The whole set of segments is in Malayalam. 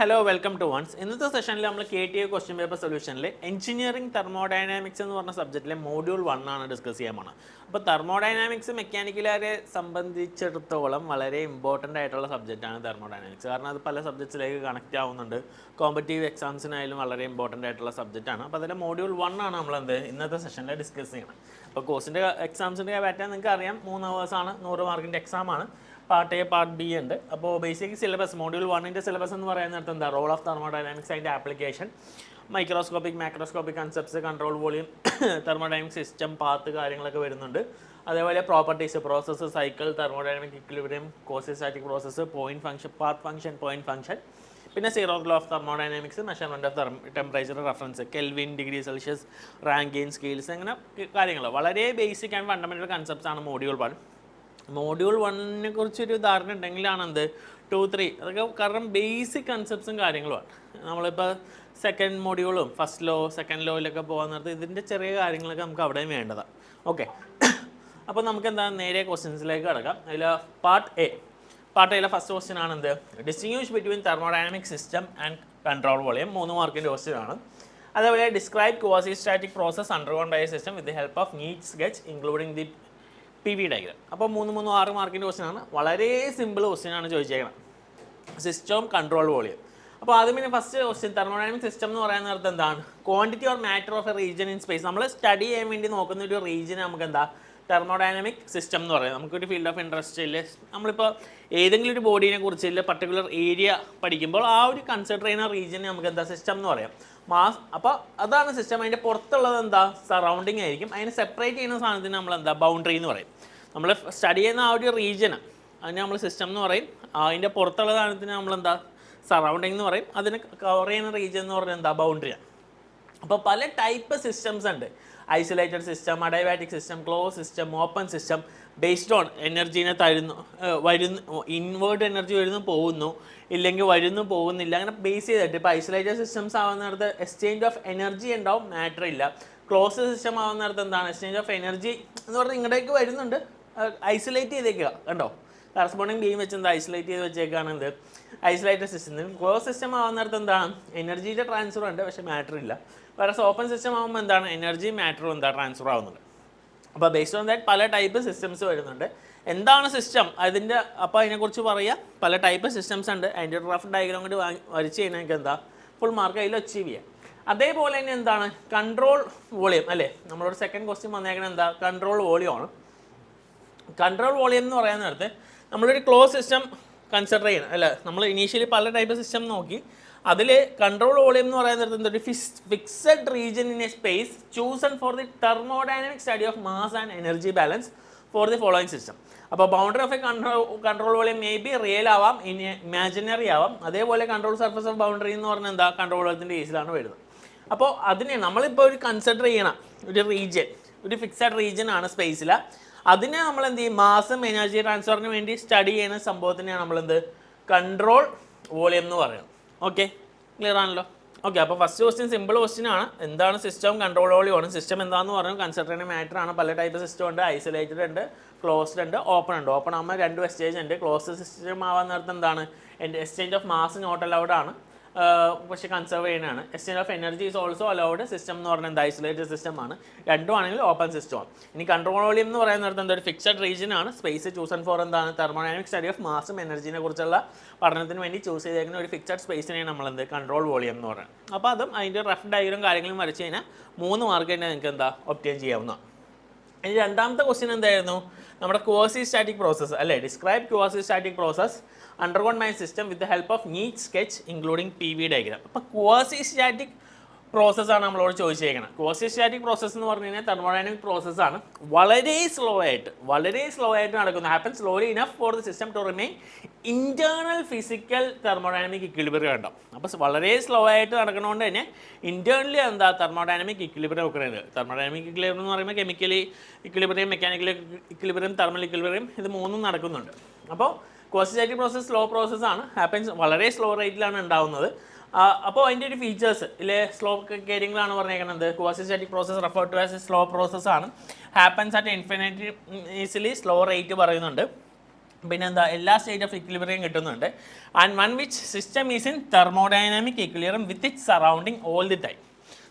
hello, welcome to once. In this session, we will KTA question paper solution. Engineering thermodynamics is the subject module 1 discuss. So, thermodynamics is mechanical important subject. Thermodynamics. Because subjects connect competitive exams important subject. So, module 1 in this session discuss. So, course exams 3 hours 100 mark exam. Part A, Part B ഉണ്ട്. അപ്പോൾ ബേസിക് സിലബസ് മൊഡ്യൂൾ 1 സിലബസ് എന്ന് പറയുന്നത് എന്താ റോൾ ഓഫ് തെർമോഡൈനാമിക്സ് അതിൻ്റെ application microscopic macroscopic concepts control volume thermodynamic system path കാര്യങ്ങളൊക്കെ വരുന്നുണ്ട്. അതേപോലെ properties process cycle thermodynamic equilibrium quasistatic process point function path function point function പിന്നെ zero law of thermodynamics measurement of temperature reference kelvin degree Celsius Rankine scales അങ്ങനെ കാര്യങ്ങൾ വളരെ ബേസിക് ആൻഡ് ഫണ്ടമെൻ്റൽ കൺസെപ്റ്റ്സ് ആണ് മൊഡ്യൂൾ 1. മൊഡ്യൂൾ 1 കുറിച്ചൊരു ധാരണ ഉണ്ടെങ്കിലാണ് 2, 3 അതൊക്കെ കാരണം ബേസിക് കൺസെപ്റ്റ്സും കാര്യങ്ങളുമാണ്. നമ്മളിപ്പോൾ സെക്കൻഡ് മൊഡ്യൂളും ഫസ്റ്റ് ലോ സെക്കൻഡ് ലോയിലൊക്കെ പോകാൻ നേരത്ത് ഇതിൻ്റെ ചെറിയ കാര്യങ്ങളൊക്കെ നമുക്ക് അവിടെയും വേണ്ടതാണ്. ഓക്കെ, അപ്പോൾ നമുക്ക് എന്താ നേരെ ക്വസ്റ്റ്യൻസിലേക്ക് കിടക്കാം. അതിൽ പാർട്ട് എയിലെ ഫസ്റ്റ് ക്വസ്റ്റ്യൻ ആണ് distinguish between thermodynamic system and control volume 3 മാർക്കിൻ്റെ ക്വസ്റ്റ്യൻ ആണ്. അതേപോലെ describe quasi static process undergone by a system with the help of neat sketch including the PV diagram. അപ്പോൾ 6 മാർക്കിൻ്റെ ക്വസ്റ്റ്യൻ ആണ്. വളരെ സിമ്പിൾ ക്വസ്റ്റ്യൻ ആണ് ചോദിച്ചേക്കണം. System control volume. അപ്പോൾ ആദ്യം പിന്നെ ഫസ്റ്റ് ക്വസ്റ്റ്യൻ തെർമോഡൈനാമിക് സിസ്റ്റം എന്ന് പറയുന്ന നേരത്തെ എന്താണ് quantity or matter of A region in space. നമ്മൾ സ്റ്റഡി ചെയ്യാൻ വേണ്ടി നോക്കുന്ന ഒരു റീജിയൻ നമുക്ക് എന്താ തെർമോഡൈനാമിക് സിസ്റ്റം എന്ന് പറയുന്നത്. നമുക്കൊരു ഫീൽഡ് ഓഫ് ഇൻട്രസ്റ്റിൽ നമ്മളിപ്പോൾ ഏതെങ്കിലും ഒരു ബോഡീനെ കുറിച്ചില്ല പർട്ടിക്കുലർ ഏരിയ പഠിക്കുമ്പോൾ ആ ഒരു കൺസിഡർ ചെയ്യുന്ന റീജിയനെ നമുക്ക് എന്താ സിസ്റ്റം എന്ന് പറയാം. അപ്പോൾ അതാണ് സിസ്റ്റം. അതിൻ്റെ പുറത്തുള്ളത് എന്താ സറൗണ്ടിങ് ആയിരിക്കും. അതിനെ സെപ്പറേറ്റ് ചെയ്യുന്ന സാധനത്തിന് നമ്മൾ എന്താ ബൗണ്ടറി എന്ന് പറയും. നമ്മൾ സ്റ്റഡി ചെയ്യുന്ന ആ ഒരു റീജിയന് അതിനെ നമ്മൾ സിസ്റ്റം എന്ന് പറയും. അതിൻ്റെ പുറത്തുള്ള സാധനത്തിന് നമ്മളെന്താ സറൗണ്ടിങ് എന്ന് പറയും. അതിനെ കവർ ചെയ്യുന്ന റീജിയൻ എന്ന് പറഞ്ഞാൽ എന്താ ബൗണ്ടറിയാണ്. അപ്പോൾ പല ടൈപ്പ് സിസ്റ്റംസ് ഉണ്ട്. Isolated system, adiabatic system, close system, open system, based on എനർജീനെ ഇൻവേർട്ട് എനർജി പോകുന്നു ഇല്ലെങ്കിൽ പോകുന്നില്ല അങ്ങനെ ബേസ് ചെയ്തിട്ട്. ഇപ്പോൾ ഐസൊലേറ്റഡ് സിസ്റ്റംസ് ആവുന്നിടത്ത് എക്സ്ചേഞ്ച് ഓഫ് എനർജി ഉണ്ടാവും, മാറ്റർ ഇല്ല. ക്ലോസ് സിസ്റ്റം ആവുന്നിടത്ത് എന്താണ് എക്സ്ചേഞ്ച് ഓഫ് എനർജി എന്ന് പറഞ്ഞാൽ ഇങ്ങോട്ടേക്ക് വരുന്നുണ്ട്, ഐസൊലേറ്റ് ചെയ്തേക്കുക കണ്ടോ. കറസ്പോണ്ടിങ് ബീം വെച്ച് എന്താ ഐസൊലേറ്റ് ചെയ്ത് വെച്ചേക്കാണ് ഐസൊലേറ്റഡ് സിസ്റ്റം. ക്ലോസ് സിസ്റ്റം ആവുന്നിടത്ത് എന്താണ് എനർജിയുടെ ട്രാൻസ്ഫർ ഉണ്ട് പക്ഷേ മാറ്റർ ഇല്ല. വേറെ ഓപ്പൺ സിസ്റ്റം ആകുമ്പോൾ എന്താണ് എനർജി മാറ്ററും എന്താ ട്രാൻസ്ഫർ ആവുന്നുണ്ട്. അപ്പോൾ ബേസ്ഡ് ഓൺ ദാറ്റ് പല ടൈപ്പ് സിസ്റ്റംസ് വരുന്നുണ്ട്. എന്താണ് സിസ്റ്റം അതിൻ്റെ അപ്പോൾ അതിനെക്കുറിച്ച് പറയുക. പല ടൈപ്പ് സിസ്റ്റംസ് ഉണ്ട്. അതിൻ്റെ റഫ് ഡയഗ്രാം കൊണ്ട് വരച്ച് കഴിഞ്ഞാൽ എന്താ ഫുൾ മാർക്ക് അതിൽ അച്ചീവ് ചെയ്യാം. അതേപോലെ തന്നെ എന്താണ് കൺട്രോൾ വോളിയം അല്ലേ. നമ്മളൊരു സെക്കൻഡ് ക്വസ്റ്റ്യൻ വന്നേക്കുന്നത് എന്താ കൺട്രോൾ വോളിയം ആണ്. കൺട്രോൾ വോളിയം എന്ന് പറയുന്ന നേരത്തെ നമ്മളൊരു ക്ലോസ് സിസ്റ്റം കൺസിഡർ ചെയ്യണം അല്ലേ. നമ്മൾ ഇനീഷ്യലി പല ടൈപ്പ് സിസ്റ്റം നോക്കി. അതിൽ കൺട്രോൾ വോളിയം എന്ന് പറയുന്നത് എന്തൊരു fixed region in a space chosen for the thermodynamic study of mass and energy balance for the following system. അപ്പോൾ boundary of a control volume may be real ആവാം, ഇമാജിനറി ആവാം. അതേപോലെ കൺട്രോൾ സർഫസ് ഓഫ് ബൗണ്ടറി എന്ന് പറഞ്ഞാൽ എന്താ കൺട്രോൾ വോളിയത്തിൻ്റെ കേസിലാണ് വരുന്നത്. അപ്പോൾ അതിനെ നമ്മളിപ്പോൾ ഒരു കൺസിഡർ ചെയ്യണം ഒരു റീജിയൻ, ഒരു ഫിക്സഡ് റീജിയൻ ആണ് സ്പേസിൽ. അതിനെ നമ്മൾ എന്ത് ചെയ്യും മാസും എനർജി ട്രാൻസ്ഫറിന് വേണ്ടി സ്റ്റഡി ചെയ്യുന്ന സംഭവത്തിനെയാണ് നമ്മളെന്ത് കൺട്രോൾ വോളിയം എന്ന് പറയുന്നത്. ഓക്കെ, ക്ലിയർ ആണല്ലോ. ഓക്കെ, അപ്പോൾ ഫസ്റ്റ് ക്വസ്റ്റ്യൻ സിമ്പിൾ ക്വസ്റ്റ്യൻ ആണ്. എന്താണ് സിസ്റ്റം കൺട്രോൾ വോളിയം ആണ്. സിസ്റ്റം എന്താണെന്ന് പറഞ്ഞു കൺസിഡർ ചെയ്യുന്ന മാറ്റർ ആണ്. പല ടൈപ്പ് സിസ്റ്റം ഉണ്ട്. ഐസൊലേറ്റഡ് ഉണ്ട്, ക്ലോസ്ഡ് ഉണ്ട്, ഓപ്പൺ ഉണ്ട്. ഓപ്പൺ ആകുമ്പോൾ 2 എക്സ്ചേഞ്ച് ഉണ്ട്. ക്ലോസ്ഡ് സിസ്റ്റം ആവാൻ നേരത്തെ എന്താണ് exchange of mass not allowed ആണ്, പക്ഷേ കൺസർവ് ചെയ്യുന്നതാണ്. Exchange of energy is also allowed. System എന്ന് പറഞ്ഞാൽ എന്താ ഐസൊലേറ്റഡ് സിസ്റ്റം ആണ്. രണ്ടും ആണെങ്കിൽ ഓപ്പൺ സിസ്റ്റമാണ്. ഇനി കൺട്രോൾ വോളിയം എന്ന് പറയുന്ന നേരത്തെ എന്താ ഒരു ഫിക്സഡ് റീജിയൻ ആണ്. സ്പേസ് ചൂസൺ ഫോർ എന്താണ് തെർമോഡൈനാമിക് സ്റ്റഡി ഓഫ് മാസും എനർജിനെ കുറിച്ചുള്ള പഠനത്തിന് വേണ്ടി ചൂസ് ചെയ്തേക്കുന്ന ഒരു ഫിക്സഡ് സ്പേസിനെയാണ് നമ്മളെന്ത് കൺട്രോൾ വോളിയം എന്ന് പറയുന്നത്. അപ്പോൾ അതും അതിൻ്റെ റഫ് ഡയഗ്രാം കാര്യങ്ങളും വരച്ച് കഴിഞ്ഞാൽ 3 മാർക്ക് തന്നെ നിങ്ങൾക്ക് എന്താ ഒബ്റ്റെയിൻ ചെയ്യാവുന്നതാണ്. ഇനി രണ്ടാമത്തെ ക്വസ്റ്റ്യൻ എന്തായിരുന്നു നമ്മുടെ ക്വാസി സ്റ്റാറ്റിക് പ്രോസസ്സ് അല്ലേ. Describe quasi static process undergone by system with the help of neat sketch including PV diagram. അപ്പോൾ ക്വാസി സ്റ്റാറ്റിക് പ്രോസസ്സാണ് നമ്മളോട് ചോദിച്ചേക്കുന്നത്. ക്വാസി സ്റ്റാറ്റിക് പ്രോസസ്സ് എന്ന് പറഞ്ഞു കഴിഞ്ഞാൽ തെർമോഡൈനാമിക് പ്രോസസ്സാണ്. വളരെ സ്ലോ ആയിട്ട് നടക്കുന്നു. Happen slowly enough for the system to remain internal physical thermodynamic equilibrium ഉണ്ടാവും. അപ്പോൾ വളരെ സ്ലോ ആയിട്ട് നടക്കുന്നതുകൊണ്ട് തന്നെ ഇൻറ്റേർണലി എന്താ തെർമോഡൈനാമിക് ഇക്വിലിബ്രിയം നോക്കുന്നത്. തെർമോഡൈനാമിക് ഇക്വിലിബ്രിയം എന്ന് പറയുമ്പോൾ chemically equilibrium, mechanical equilibrium, thermal equilibrium ഇത് 3 നടക്കുന്നുണ്ട്. അപ്പോൾ ക്വാസി സ്റ്റാറ്റിക് പ്രോസസ് സ്ലോ പ്രോസസ്സാണ്. ഹാപ്പൻസ് വളരെ സ്ലോ റേറ്റിലാണ് ഉണ്ടാവുന്നത്. അപ്പോൾ അതിൻ്റെ ഒരു ഫീച്ചേഴ്സ് ഇല്ലേ സ്ലോ കാര്യങ്ങളാണ് പറഞ്ഞേക്കുന്നത്. Quasi static process refer to as slow പ്രോസസ്സാണ്. Happens at infinitely slow rate പറയുന്നുണ്ട്. പിന്നെ എന്താ എല്ലാ സ്റ്റേറ്റ് ഓഫ് ഇക്വിലിബ്രിയം കിട്ടുന്നുണ്ട്. And one which system is in thermodynamic equilibrium with it surrounding all the time.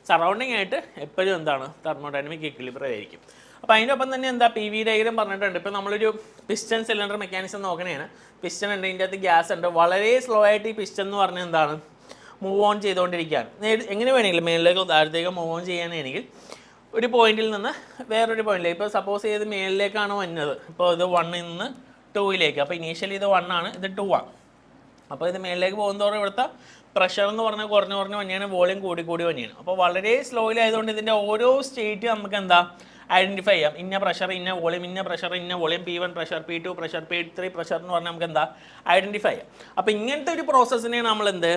Surrounding ആയിട്ട് എപ്പോഴും എന്താണ് തെർമോഡൈനാമിക് ഇക്വിലിബ്രിയം ആയിരിക്കും. അപ്പോൾ അതിൻ്റെ ഒപ്പം തന്നെ എന്താ പി വി ഡയഗ്രം പറഞ്ഞിട്ടുണ്ട്. ഇപ്പോൾ നമ്മളൊരു പിസ്റ്റൺ സിലിണ്ടർ മെക്കാനിസം നോക്കണേണ്. പിസ്റ്റൺ ഉണ്ട്, ഇതിൻ്റെ അകത്ത് ഗ്യാസ് ഉണ്ട്. വളരെ സ്ലോ ആയിട്ട് ഈ പിസ്റ്റൺ എന്ന് പറഞ്ഞാൽ എന്താണ് മൂവ് ഓൺ ചെയ്തുകൊണ്ടിരിക്കുകയാണ്. എങ്ങനെ വേണമെങ്കിലും മേളിലേക്കോ താഴത്തേക്കോ മൂവ് ഓൺ ചെയ്യാനാണെങ്കിൽ ഒരു പോയിന്റിൽ നിന്ന് വേറൊരു പോയിന്റിലേക്ക്, ഇപ്പോൾ സപ്പോസ് ചെയ്ത് മേളിലേക്കാണ് വന്നത്, ഇപ്പോൾ ഇത് 1 നിന്ന് 2ലേക്ക്. അപ്പോൾ ഇനീഷ്യലി ഇത് 1 ആണ്, ഇത് 2 ആണ്. അപ്പോൾ ഇത് മേളിലേക്ക് പോകുന്നതോടെ ഇവിടുത്തെ പ്രഷർ എന്ന് പറഞ്ഞാൽ കുറഞ്ഞു തന്നെയാണ്, വോളിയം കൂടി തന്നെയാണ്. അപ്പോൾ വളരെ സ്ലോയിലായതുകൊണ്ട് ആയതുകൊണ്ട് ഇതിൻ്റെ ഓരോ സ്റ്റേറ്റ് നമുക്ക് എന്താ ഐഡൻറ്റിഫൈ ചെയ്യാം. ഇന്ന പ്രഷർ, ഇന്ന വോളിയം, ഇന്ന പ്രഷർ, ഇന്ന volume, P1 pressure, P2 pressure, P3 pressure എന്ന് പറഞ്ഞാൽ നമുക്ക് എന്താ ഐഡൻറ്റിഫൈ ചെയ്യാം. അപ്പോൾ ഇങ്ങനത്തെ ഒരു പ്രോസസ്സിനെയാണ് നമ്മൾ എന്ത്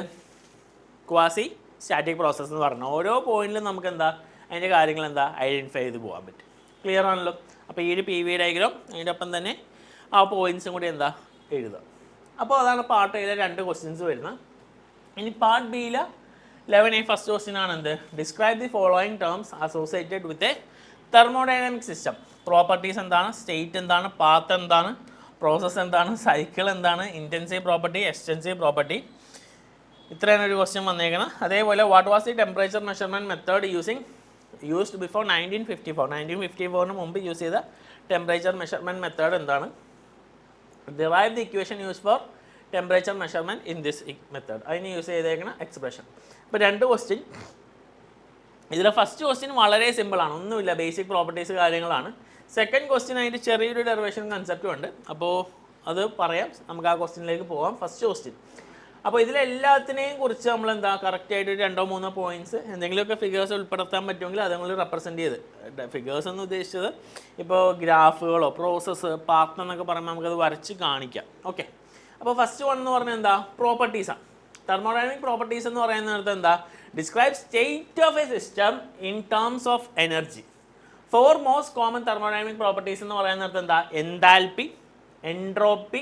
ക്വാസി സ്റ്റാറ്റിക് പ്രോസസ്സ് എന്ന് പറഞ്ഞാൽ ഓരോ പോയിന്റിലും നമുക്ക് എന്താ അതിൻ്റെ കാര്യങ്ങൾ എന്താ ഐഡൻറ്റിഫൈ ചെയ്ത് പോകാൻ പറ്റും. ക്ലിയർ ആണല്ലോ. അപ്പോൾ ഈ ഒരു പി വി ഡയഗ്രം അതിൻ്റെ ഒപ്പം തന്നെ ആ പോയിന്റ്സും കൂടി എന്താ എഴുതുക. അപ്പോൾ അതാണ് പാർട്ട് എയിലെ 2 ക്വസ്റ്റ്യൻസ് വരുന്നത്. ഇനി പാർട്ട് ബിയിലെ 11A ഫസ്റ്റ് ക്വസ്റ്റ്യൻ ആണ് എന്ത് describe the following terms associated with a thermodynamic system. Properties എന്താണ്, സ്റ്റേറ്റ് എന്താണ്, പാത്ത് എന്താണ്, പ്രോസസ്സ് എന്താണ്, സൈക്കിൾ എന്താണ്, ഇൻറ്റൻസീവ് പ്രോപ്പർട്ടി, എക്സ്റ്റൻസീവ് പ്രോപ്പർട്ടി. ഇത്രയാണ് ഒരു ക്വസ്റ്റ്യൻ വന്നേക്കണം. അതേപോലെ what was the temperature measurement method used before 1954. 1954 മുമ്പ് യൂസ് ചെയ്ത ടെമ്പറേച്ചർ മെഷർമെൻറ്റ് മെത്തേഡ് എന്താണ്? Derive the equation use for temperature measurement in this method. അതിന് യൂസ് ചെയ്തേക്കുന്ന എക്സ്പ്രഷൻ. ഇപ്പോൾ 2 ക്വസ്റ്റ്യൻ. ഇതിലെ ഫസ്റ്റ് ക്വസ്റ്റ്യൻ വളരെ സിമ്പിളാണ്, ഒന്നുമില്ല, ബേസിക് പ്രോപ്പർട്ടീസ് കാര്യങ്ങളാണ്. സെക്കൻഡ് ക്വസ്റ്റ്യൻ അതിൻ്റെ ചെറിയൊരു ഡെറിവേഷൻ കൺസെപ്റ്റും ഉണ്ട്. അപ്പോൾ അത് പറയാം, നമുക്ക് ആ ക്വസ്റ്റ്യനിലേക്ക് പോകാം. First question. അപ്പോൾ ഇതിലെല്ലാത്തിനെയും കുറിച്ച് നമ്മൾ എന്താ കറക്റ്റായിട്ട് 2-3 പോയിൻറ്റ്സ് എന്തെങ്കിലുമൊക്കെ ഫിഗേഴ്സ് ഉൾപ്പെടുത്താൻ പറ്റുമെങ്കിൽ അത് നമ്മൾ റെപ്രസെൻറ്റ് ചെയ്ത്, ഫിഗേഴ്സ് എന്ന് ഉദ്ദേശിച്ചത് ഇപ്പോൾ ഗ്രാഫുകളോ പ്രോസസ്സ് പാത്ത് എന്നൊക്കെ പറയുമ്പോൾ നമുക്കത് വരച്ച് കാണിക്കാം. ഓക്കെ. അപ്പോൾ ഫസ്റ്റ് വൺ എന്ന് പറഞ്ഞാൽ എന്താ പ്രോപ്പർട്ടീസാണ്. തെർമോഡൈനാമിക് പ്രോപ്പർട്ടീസ് എന്ന് പറയുന്നിടത്ത് എന്താ describe state of a system in terms of energy. 4 most common thermodynamic properties എന്ന് പറയുന്നിടത്ത് എന്താ enthalpy, entropy,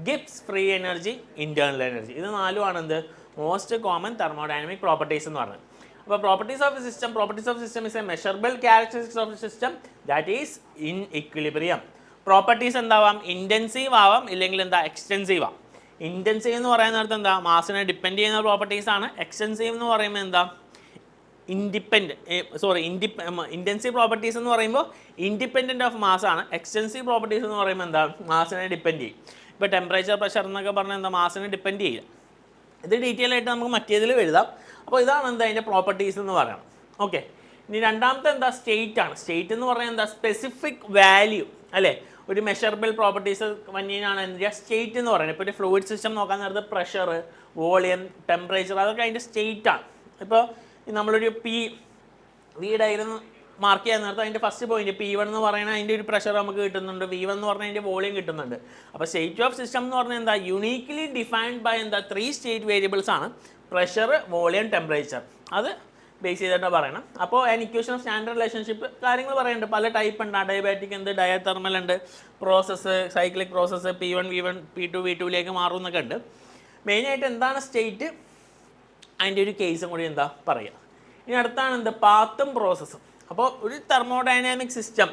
Gibbs free energy, internal energy. ഇത് 4 എന്ത് മോസ്റ്റ് കോമൺ തെർമോഡൈനാമിക് പ്രോപ്പർട്ടീസ് എന്ന് പറയുന്നത്. അപ്പോൾ properties of system is a measurable characteristics of system that is in equilibrium. Properties എന്താവാം, ഇൻറ്റൻസീവ് ആവാം, ഇല്ലെങ്കിൽ എന്താ എക്സ്റ്റൻസീവ് ആവാം. ഇൻറ്റൻസീവ് എന്ന് പറയുന്നിടത്ത് എന്താ മാസിനെ ഡിപ്പെൻഡ് ചെയ്യുന്ന പ്രോപ്പർട്ടീസ് ആണ്. എക്സ്റ്റൻസീവ് എന്ന് പറയുമ്പോൾ എന്താ ഇൻറ്റൻസീവ് പ്രോപ്പർട്ടീസ് എന്ന് പറയുമ്പോൾ ഇൻഡിപെൻഡൻറ്റ് ഓഫ് മാസ് ആണ്. എക്സ്റ്റൻസീവ് പ്രോപ്പർട്ടീസ് എന്ന് പറയുമ്പോൾ എന്താ മാസിനെ ഡിപ്പെൻഡ് ചെയ്യും. ഇപ്പോൾ ടെമ്പറേച്ചർ പ്രഷർ എന്നൊക്കെ പറഞ്ഞാൽ എന്താ മാസിനെ ഡിപ്പെൻഡ് ചെയ്യുക. ഇത് ഡീറ്റെയിൽ ആയിട്ട് നമുക്ക് മറ്റേതിൽ എഴുതാം. അപ്പോൾ ഇതാണ് എന്താ അതിൻ്റെ പ്രോപ്പർട്ടീസ് എന്ന് പറയണം. ഓക്കെ. ഇനി രണ്ടാമത്തെ എന്താ സ്റ്റേറ്റ് ആണ്. സ്റ്റേറ്റ് എന്ന് പറഞ്ഞാൽ എന്താ സ്പെസിഫിക് വാല്യൂ അല്ലേ, ഒരു മെഷറബിൾ പ്രോപ്പർട്ടീസ് വന്നിനാണ് എന്താ സ്റ്റേറ്റ് എന്ന് പറയുന്നത്. ഇപ്പോൾ ഒരു ഫ്ലൂയിഡ് സിസ്റ്റം നോക്കാൻ നേരത്ത് പ്രഷർ, വോളിയം, ടെമ്പറേച്ചർ അതൊക്കെ അതിൻ്റെ സ്റ്റേറ്റ് ആണ്. ഇപ്പോൾ നമ്മളൊരു വി ഡയഗ്രം മാർക്ക് ചെയ്യാൻ നേരത്തെ അതിൻ്റെ ഫസ്റ്റ് പോയിന്റ് P1 എന്ന് പറയുന്നത് അതിൻ്റെ ഒരു പ്രഷർ നമുക്ക് കിട്ടുന്നുണ്ട്, V1 എന്ന് പറഞ്ഞാൽ അതിൻ്റെ വോളിയം കിട്ടുന്നുണ്ട്. അപ്പോൾ സ്റ്റേറ്റ് ഓഫ് സിസ്റ്റം എന്ന് പറഞ്ഞാൽ എന്താ യൂണീക്ക്ലി ഡിഫൈൻഡ് ബൈ എന്താ 3 സ്റ്റേറ്റ് വേരിയബിൾസ് ആണ്, പ്രഷർ, വോളിയം, ടെമ്പറേച്ചർ. അത് ബേസ് ചെയ്തിട്ട് പറയണം. അപ്പോൾ ഇക്വേഷൻ ഓഫ് സ്റ്റാൻഡേർഡ് റിലേഷൻഷിപ്പ് കാര്യങ്ങൾ പറയുന്നുണ്ട്. പല ടൈപ്പ് ഉണ്ട്, അഡയബാറ്റിക് ഉണ്ട്, ഡയതെർമൽ ഉണ്ട്, process, cyclic process, P1 V1 P2 V2ലേക്ക് മാറും എന്നൊക്കെ ഉണ്ട്. മെയിനായിട്ട് എന്താണ് സ്റ്റേറ്റ്, അതിൻ്റെ ഒരു കേസും കൂടി എന്താ പറയുക. ഇനി അടുത്താണ് എന്ത് പാത്തും പ്രോസസ്സും. അപ്പോൾ ഒരു thermodynamic system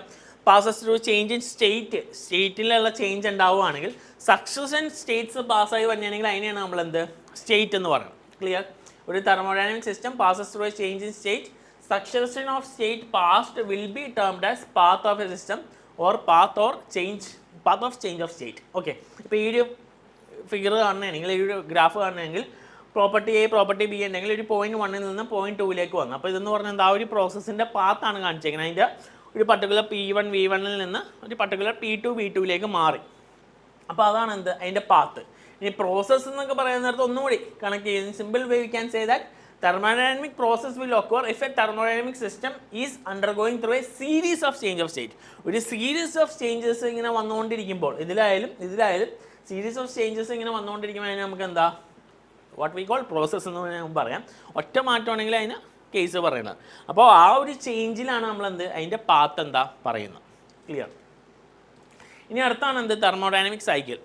passes through change in സ്റ്റേറ്റിലുള്ള ചേഞ്ച് ഉണ്ടാവുകയാണെങ്കിൽ സക്സസൻ സ്റ്റേറ്റ്സ് പാസ്സായി വന്നിട്ടുണ്ടെങ്കിൽ അതിനെയാണ് നമ്മൾ എന്ത് സ്റ്റേറ്റ് എന്ന് പറയുന്നത്. ക്ലിയർ. ഒരു thermodynamic system passes through A change in state, succession of state passed will be termed as path of a system or path of change of state. Okay. ഇപ്പോൾ ഈ ഒരു ഫിഗർ കാണണമെങ്കിൽ, ഈ ഒരു ഗ്രാഫ് കാണണമെങ്കിൽ പ്രോപ്പർട്ടി എ പ്രോപ്പർട്ടി ബി ഉണ്ടെങ്കിൽ ഒരു പോയിന്റ് 1 നിന്ന് പോയിന്റ് 2ലേക്ക് വന്നു. അപ്പോൾ ഇതെന്ന് പറഞ്ഞാൽ ആ ഒരു പ്രോസസ്സിൻ്റെ പാത്താണ് കാണിച്ചേക്കുന്നത്. അതിൻ്റെ ഒരു പർട്ടിക്കുലർ P1 V1ൽ നിന്ന് ഒരു പർട്ടിക്കുലർ P2 V2ലേക്ക് മാറി. അപ്പോൾ അതാണ് എന്ത് അതിൻ്റെ പാത്ത്. ഇനി പ്രോസസ്സ് എന്നൊക്കെ പറയുന്ന നേരത്തെ ഒന്നുകൂടി കണക്ട് ചെയ്യുന്നത് simple way we can say that thermodynamic process will occur if a thermodynamic system is undergoing through a series of change of state. ഒരു സീരീസ് ഓഫ് ചേഞ്ചസ് ഇങ്ങനെ വന്നുകൊണ്ടിരിക്കുമ്പോൾ ഇതിലായാലും സീരീസ് ഓഫ് ചേഞ്ചസ് ഇങ്ങനെ വന്നുകൊണ്ടിരിക്കുമ്പോൾ അതിന് നമുക്ക് എന്താ വാട്ട് വി കോൾ പ്രോസസ്സ് എന്ന് നമുക്ക് പറയാം. ഒറ്റ മാറ്റമാണെങ്കിൽ അതിന് കേസ് പറയുന്നത്. അപ്പോൾ ആ ഒരു ചേഞ്ചിലാണ് നമ്മളെന്ത് അതിൻ്റെ പാത്ത് എന്താ പറയുന്നത്. ക്ലിയർ. ഇനി അടുത്താണ് എന്ത് തെർമോഡൈനാമിക് സൈക്കിൾ.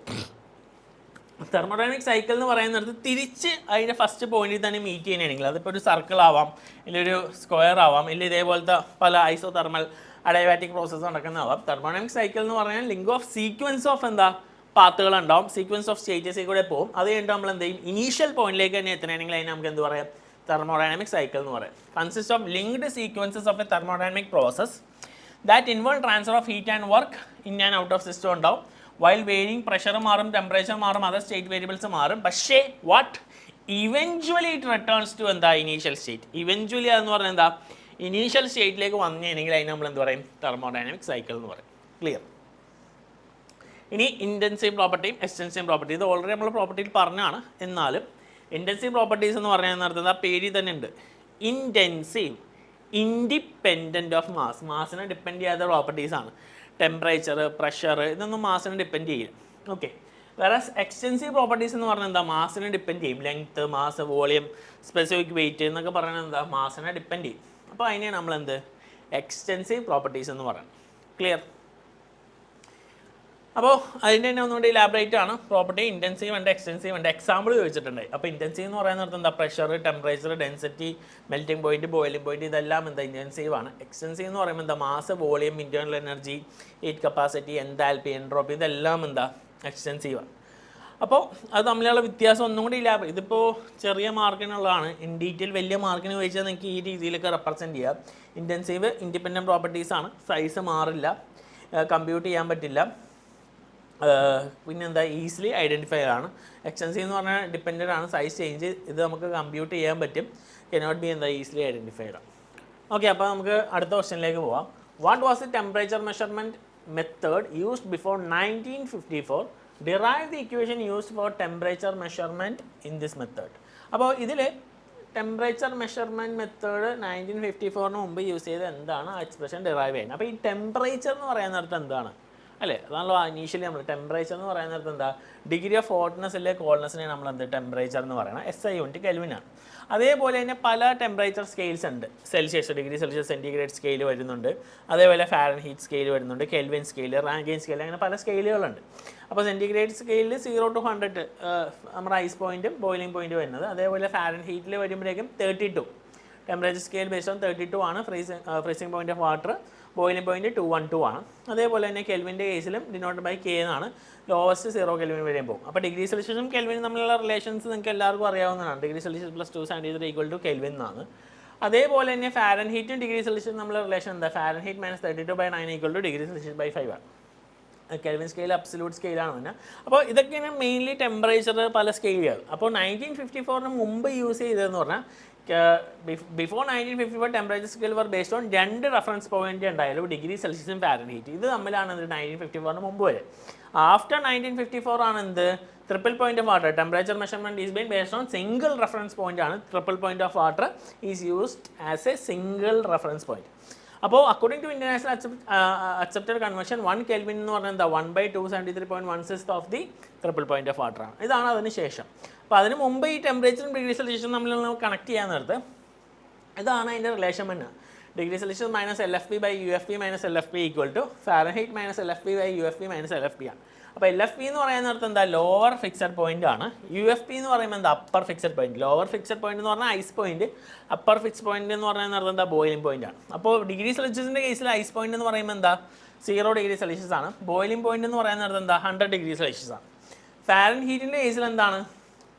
തെർമോഡൈനാമിക് സൈക്കിൾ എന്ന് പറയുന്നിടത്ത് തിരിച്ച് അതിൻ്റെ ഫസ്റ്റ് പോയിന്റിൽ തന്നെ മീറ്റ് ചെയ്യുകയാണെങ്കിൽ അതിപ്പോൾ ഒരു സർക്കിൾ ആവാം, ഇല്ലൊരു സ്ക്വയർ ആവാം, ഇല്ല ഇതേപോലത്തെ പല ഐസോ തെർമൽ അഡയബാറ്റിക് പ്രോസസ്സ് നടക്കുന്നതാവാം. തെർമോഡൈനാമിക് സൈക്കിൾ എന്ന് പറഞ്ഞാൽ ലിങ്ക് ഓഫ് സീക്വൻസ് ഓഫ് എന്താ പാത്തുകൾ ഉണ്ടാവും, സീക്വൻസ് ഓഫ് സ്റ്റേജസിൽ കൂടെ പോകും. അത് കഴിഞ്ഞിട്ട് നമ്മൾ എന്ത് ചെയ്യും, ഇനീഷ്യൽ പോയിന്റിലേക്ക് തന്നെ എത്തണമെങ്കിൽ അതിന് നമുക്ക് എന്ത് പറയാം, തെർമോഡൈനാമിക് സൈക്കിൾ എന്ന് പറയാം. Consist of linked sequences of a thermodynamic process that involve transfer of heat and work in and out of system ഉണ്ടാവും. വൈൽ വേരിങ് പ്രഷർ മാറും, ടെമ്പറേച്ചർ മാറും, അതർ സ്റ്റേറ്റ് വേരിയബിൾസ് മാറും. പക്ഷേ what eventually it returns to എന്താ, ഇനീഷ്യൽ സ്റ്റേറ്റ്. ഇവഞ്ച്വലി അതെന്ന് പറഞ്ഞാൽ എന്താ, ഇനീഷ്യൽ സ്റ്റേറ്റിലേക്ക് വന്നിട്ടുണ്ടെങ്കിൽ അതിന് നമ്മൾ എന്ത് പറയും, തെർമോഡൈനാമിക് സൈക്കിൾ എന്ന് പറയും. ക്ലിയർ. ഇനി ഇൻറ്റൻസീവ് പ്രോപ്പർട്ടിയും എക്സ്റ്റൻസീവ് പ്രോപ്പർട്ടി, ഇത് ഓൾറെഡി നമ്മൾ പ്രോപ്പർട്ടിയിൽ പറഞ്ഞാണ്. എന്നാലും ഇൻറ്റൻസീവ് പ്രോപ്പർട്ടീസ് എന്ന് പറഞ്ഞാൽ നടത്തുന്നത് ആ പേരിൽ തന്നെ ഉണ്ട്. ഇൻറ്റൻസീവ്, ഇൻഡിപെൻഡൻറ്റ് ഓഫ് മാസ്, മാസിനെ ഡിപ്പെൻഡ് ചെയ്യാത്ത പ്രോപ്പർട്ടീസാണ്. ടെമ്പറേച്ചർ, പ്രഷർ, ഇതൊന്നും മാസിനെ ഡിപ്പെൻഡ് ചെയ്യില്ല. ഓക്കെ. വേറെ എക്സ്റ്റൻസീവ് പ്രോപ്പർട്ടീസ് എന്ന് പറഞ്ഞാൽ എന്താ, മാസിനെ ഡിപ്പെൻഡ് ചെയ്യും. Length, mass, volume, specific weight എന്നൊക്കെ പറയുന്നത് എന്താ, മാസിനെ ഡിപ്പെൻഡ് ചെയ്യും. അപ്പോൾ അതിനെ നമ്മളെന്ത്, എക്സ്റ്റൻസീവ് പ്രോപ്പർട്ടീസ് എന്ന് പറയുന്നത്. ക്ലിയർ. അപ്പോൾ അതിൻ്റെ തന്നെ ഒന്നുകൂടി ഇലാബറേറ്റ് ആണ്. പ്രോപ്പർട്ടി ഇൻറ്റൻസീവ് ഉണ്ട്, എക്സ്റ്റൻസീവ് ഉണ്ട്. എക്സാമ്പിൾ ചോദിച്ചിട്ടുണ്ട്. അപ്പോൾ ഇൻറ്റൻസീവ് എന്ന് പറയുന്നത് എന്താ, pressure, temperature, density, melting point, boiling point, ഇതെല്ലാം എന്താ ഇൻറ്റൻസീവ് ആണ്. എക്സ്റ്റൻസീവ് എന്ന് പറയുമ്പോൾ എന്താ, mass, volume, internal energy, heat capacity, enthalpy, entropy, ഇതെല്ലാം എന്താ എക്സ്റ്റൻസീവ് ആണ്. അപ്പോൾ അത് തമ്മിലുള്ള വ്യത്യാസം ഒന്നും കൂടി ഇതിപ്പോൾ ചെറിയ മാർക്കിനുള്ളതാണ്. ഇൻ ഡീറ്റെയിൽ വലിയ മാർക്കിന് ചോദിച്ചാൽ നിങ്ങൾക്ക് ഈ രീതിയിലൊക്കെ റെപ്രസെൻറ്റ് ചെയ്യാം. ഇൻറ്റൻസീവ് ഇൻഡിപെൻഡൻറ്റ് പ്രോപ്പർട്ടീസാണ്, സൈസ് മാറില്ല, കമ്പ്യൂട്ട് ചെയ്യാൻ പറ്റില്ല, പിന്നെന്താ ഈസിലി ഐഡൻറ്റിഫൈ ആണ്. എക്സ്റ്റൻസീവ് എന്ന് പറഞ്ഞാൽ ഡിപ്പെൻഡൻ്റ് ആണ്, സൈസ് ചേഞ്ച്, ഇത് നമുക്ക് കമ്പ്യൂട്ട് ചെയ്യാൻ പറ്റും, കനോട്ട് ബി എന്താ ഈസിലി ഐഡൻറ്റിഫൈഡ് ആണ്. ഓക്കെ. അപ്പോൾ നമുക്ക് അടുത്ത ക്വസ്റ്റ്യനിലേക്ക് പോവാം. What was the temperature measurement method used before 1954? Derive the equation used for temperature measurement in this method. അപ്പോൾ ഇതിൽ ടെമ്പറേച്ചർ മെഷർമെൻറ്റ് മെത്തേഡ് 1954 മുമ്പ് യൂസ് ചെയ്ത് എന്താണ് ആ എക്സ്പ്രഷൻ ഡിറൈവ് ചെയ്യുന്നത്. അപ്പോൾ ഈ ടെമ്പറേച്ചർ എന്ന് പറയുന്നിടത്ത് എന്താണ്, അല്ലേ, അതാണല്ലോ ഇനീഷ്യലി നമ്മൾ ടെമ്പറേച്ചർ എന്ന് പറയുന്നിടത്ത് എന്താ, ഡിഗ്രി ഓഫ് ഹോട്ട്നെസ് അല്ലെ കോൾനെസ്സിനെ നമ്മൾ എന്ത് ടെമ്പറേച്ചർ എന്ന് പറയുന്നത്, SI യൂണിറ്റ് കെൽവിനാണ്. അതേപോലെ തന്നെ പല ടെമ്പറേച്ചർ സ്കെയിൽസ് ഉണ്ട്. Celsius, degree Celsius, centigrade scale വരുന്നുണ്ട്. അതേപോലെ ഫാരൻഹീറ്റ് സ്കെയിൽ വരുന്നുണ്ട്, കെൽവിൻ സ്കെയിൽ, റാങ്കൈൻ സ്കെയിൽ, അങ്ങനെ പല സ്കെയിലുകളുണ്ട്. അപ്പോൾ സെൻറ്റിഗ്രേഡ് സ്കെയിലിൽ 0 to 100 നമ്മുടെ ഐസ് പോയിൻറ്റും ബോയിലിംഗ് പോയിൻറ്റ് വരുന്നത്. അതേപോലെ ഫാരൻഹീറ്റിൽ വരുമ്പോഴേക്കും 32 ടെമ്പറേച്ചർ സ്കെയിൽ ബേസ്ഡ് ഓൺ 32 ആണ് freezing point of water. Boiling point 212 ആണ്. അതേപോലെ തന്നെ കെൽവിൻ്റെ കേസിലും ഡിനോട്ട് ബൈ K എന്നാണ്. ലോവസ്റ്റ് 0 കെൽവിൻ വരെയും പോകും. അപ്പോൾ ഡിഗ്രി സെൽഷ്യസും കെൽവിനും തമ്മിലുള്ള റിലേഷൻസ് നിങ്ങൾക്ക് എല്ലാവർക്കും അറിയാവുന്നതാണ്. Degree Celsius plus 273 equal to Kelvin എന്നാണ്. അതേപോലെ തന്നെ ഫാരൻഹീറ്റും ഡിഗ്രി സെൽഷ്യസും തമ്മിലുള്ള റിലേഷൻ എന്താ, Fahrenheit minus 32/9 equal to degree Celsius by 5 ആണ്. കെൽവിൻ സ്കെയിൽ അബ്സല്യൂട്ട് സ്കെയിലാണ് തന്നെ. അപ്പോൾ ഇതൊക്കെയാണ് മെയിൻലി ടെമ്പറേച്ചർ പല സ്കെയിലുകൾ. അപ്പോൾ 1954 മുമ്പ് യൂസ് ചെയ്തതെന്ന് പറഞ്ഞാൽ before 1954 temperature scale were based on 2 reference point ഉണ്ടായാലും, ഡിഗ്രി സെൽഷ്യസും ഫാരൻഹീറ്റ്. ഇത് തമ്മിലാണ് 1954 മുമ്പ് വരെ. ആഫ്റ്റർ 1954 ആണ് എന്ത്, triple point of water. Temperature measurement is been based on single reference point ആണ്. Triple point of water is used as a single reference point. അപ്പോൾ according to international accepted convention 1 kelvin എന്ന് പറഞ്ഞാൽ എന്താ, 1/273.16 of the triple point of water ആണ്. ഇതാണ് അതിന് ശേഷം. അപ്പോൾ അതിന് മുമ്പ് ഈ ടെമ്പറേച്ചറും ഡിഗ്രി സെൽഷ്യസും തമ്മിൽ കണക്ട് ചെയ്യാൻ നേരത്ത് ഇതാണ് അതിൻ്റെ റിലേഷൻ തന്നെ. Degree Celsius minus LFP/UFP minus LFP equal to Fahrenheit minus LFP/UFP minus LFP ആണ്. അപ്പോൾ LFP എന്ന് പറയുന്ന നേരത്ത് എന്താ, ലോവർ ഫിക്സഡ് പോയിന്റ് ആണ്. UFP എന്ന് പറയുമ്പോൾ എന്താ, upper fixed point. Lower fixed point എന്ന് പറഞ്ഞാൽ ice point, upper fix point എന്ന് പറയുന്ന നേരത്ത് എന്താ, ബോയിലിംഗ് പോയിന്റ് ആണ്. അപ്പോൾ ഡിഗ്രി സെൽഷ്യസിൻ്റെ കേസിൽ ഐസ് പോയിന്റ് എന്ന് പറയുമ്പോൾ എന്താ, 0 ഡിഗ്രി സെൽഷ്യസ് ആണ്. ബോയിലിംഗ് പോയിന്റ് എന്ന് പറയുന്ന നേരത്ത് എന്താ, 100 ഡിഗ്രി സെൽഷ്യസ് ആണ്. ഫാരൻഹീറ്റിൻ്റെ കേസിൽ എന്താണ്,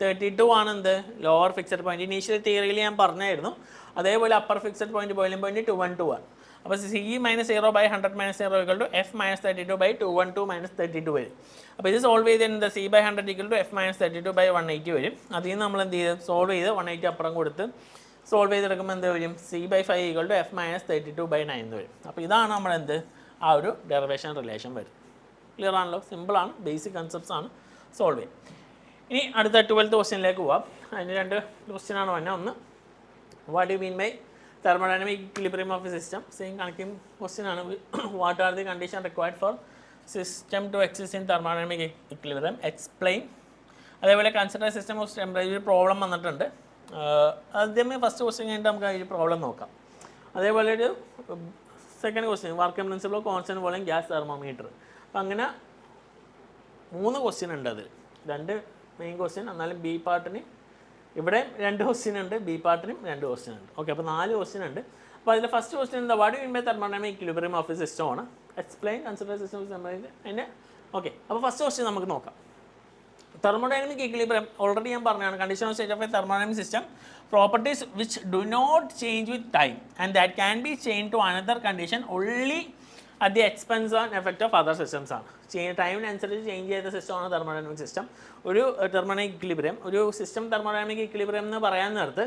32 ആണ് എന്ത്, ലോവർ ഫിക്സഡ് പോയിന്റ്. ഇനീഷ്യൽ തിയറിയിൽ ഞാൻ പറഞ്ഞായിരുന്നു. അതേപോലെ upper fixed point boiling point 212 ആണ്. അപ്പോൾ C minus 0/100 minus 0 equal to F minus 32/212 minus 32 വരും. അപ്പോൾ ഇത് സോൾവ് ചെയ്ത് എന്താ, C/100 equal to F minus 32/180 വരും. അതിൽ നിന്ന് നമ്മൾ എന്ത് ചെയ്ത് സോൾവ് ചെയ്ത് 180 അപ്പുറം കൊടുത്ത് സോൾവ് ചെയ്തെടുക്കുമ്പോൾ എന്ത് വരും, C/5 equal to F minus 32/9 വരും. അപ്പോൾ ഇതാണ് നമ്മളെന്ത്, ആ ഒരു ഡെറിവേഷൻ റിലേഷൻ വരും. ക്ലിയർ ആണല്ലോ, സിമ്പിളാണ്, ബേസിക് കൺസെപ്റ്റ്സ് ആണ്, സോൾവ് ചെയ്യും. ഇനി അടുത്ത 12th ക്വസ്റ്റ്യനിലേക്ക് പോവാം. അതിന് 2 ക്വസ്റ്റ്യനാണ് വന്നത്. ഒന്ന്, what you mean by thermodynamic equilibrium of a system? Same connecting question ആണ്. What are the condition required for system to exist in thermodynamic equilibrium? Explain. അതേപോലെ consider system of temperature problem വന്നിട്ടുണ്ട്. ആദ്യമേ ഫസ്റ്റ് ക്വസ്റ്റ്യൻ കഴിഞ്ഞിട്ട് നമുക്ക് ഈ പ്രോബ്ലം നോക്കാം. അതേപോലെ ഒരു second question, working principle of constant volume gas thermometer. അപ്പം അങ്ങനെ 3 ക്വസ്റ്റ്യൻ ഉണ്ട്. അതിൽ 2 മെയിൻ ക്വസ്റ്റ്യൻ, എന്നാലും ബി പാർട്ടിന് ഇവിടെ 2 ക്വസ്റ്റ്യൻ ഉണ്ട്, ബി പാർട്ടിനും 2 ക്വസ്റ്റ്യൻ ഉണ്ട്. ഓക്കെ, അപ്പോൾ 4 ക്വസ്റ്റ്യൻ ഉണ്ട്. അപ്പോൾ അതിൽ ഫസ്റ്റ് ക്വസ്റ്റ്യൻ എന്താ, what you mean by thermodynamic equilibrium of a system ആണ്. Explain, consider system of temperature. അതിൻ്റെ ഓക്കെ, അപ്പോൾ ഫസ്റ്റ് ക്വസ്റ്റ്യൻ നമുക്ക് നോക്കാം. തെർമോഡൈനാമിക് ഇക്വിലിബ്രിയം ഓൾറെഡി ഞാൻ പറഞ്ഞതാണ്. Condition of state of a thermodynamic system, properties which do not change with time and that can be change to another condition only at the expense and effect of other systems ആണ്. ടൈമിനനുസരിച്ച് ചേഞ്ച് ചെയ്ത സിസ്റ്റമാണ് തെർമോഡൈനാമിക് സിസ്റ്റം. ഒരു തെർമോഡൈനാമിക് ഇക്വിലിബ്രിയം, ഒരു സിസ്റ്റം തെർമോഡൈനാമിക് ഇക്വിലിബ്രിയം എന്ന് പറയാൻ നേരത്ത്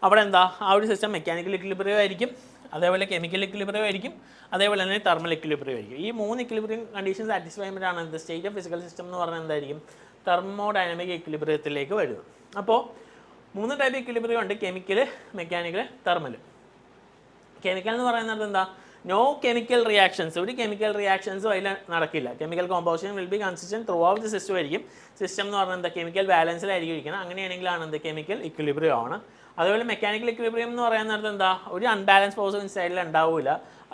അവിടെ എന്താ, ആ ഒരു സിസ്റ്റം മെക്കാനിക്കൽ ഇക്വിലിബ്രിയം ആയിരിക്കും, അതേപോലെ കെമിക്കൽ ഇക്വിലിബ്രിയം ആയിരിക്കും, അതേപോലെ തന്നെ തെർമൽ ഇക്വിലിബ്രിയം ആയിരിക്കും. ഈ 3 ഇക്വിലിബ്രിയം കണ്ടീഷൻ സാറ്റിസ്ഫൈ ചെയ്യുമ്പോഴാണ് എന്ത് സ്റ്റേറ്റ് ഓഫ് ഫിസിക്കൽ സിസ്റ്റം എന്ന് പറഞ്ഞാൽ എന്തായിരിക്കും, തെർമോഡൈനാമിക് ഇക്വിലിബ്രിയത്തിലേക്ക് വരുന്നത്. അപ്പോൾ 3 ടൈപ്പ് ഇക്വിലിബ്രിയം ഉണ്ട്: കെമിക്കൽ, മെക്കാനിക്കൽ, തെർമൽ. കെമിക്കൽ എന്ന് പറയുന്നത് എന്താ, നോ കെമിക്കൽ റിയാക്ഷൻസ്, ഒരു കെമിക്കൽ റിയാക്ഷൻസും അതിൽ നടക്കില്ല. Chemical composition will be consistent through out the system ആയിരിക്കും. സിസ്റ്റം എന്ന് പറഞ്ഞാൽ എന്താ, കെമിക്കൽ ബാലൻസിലായിരിക്കും ഇരിക്കണം. അങ്ങനെയാണെങ്കിലാണ് എന്ത്, കെമിക്കൽ ഇക്വിലിബ്രിയം ആണ്. അതുപോലെ മെക്കാനിക്കൽ ഇക്വിലിബ്രിയം എന്ന് പറയുന്നത് എന്താ, ഒരു അൺബാലൻസ് ഫോഴ്സ് ഇൻസൈഡിൽ ഉണ്ടാവില്ല,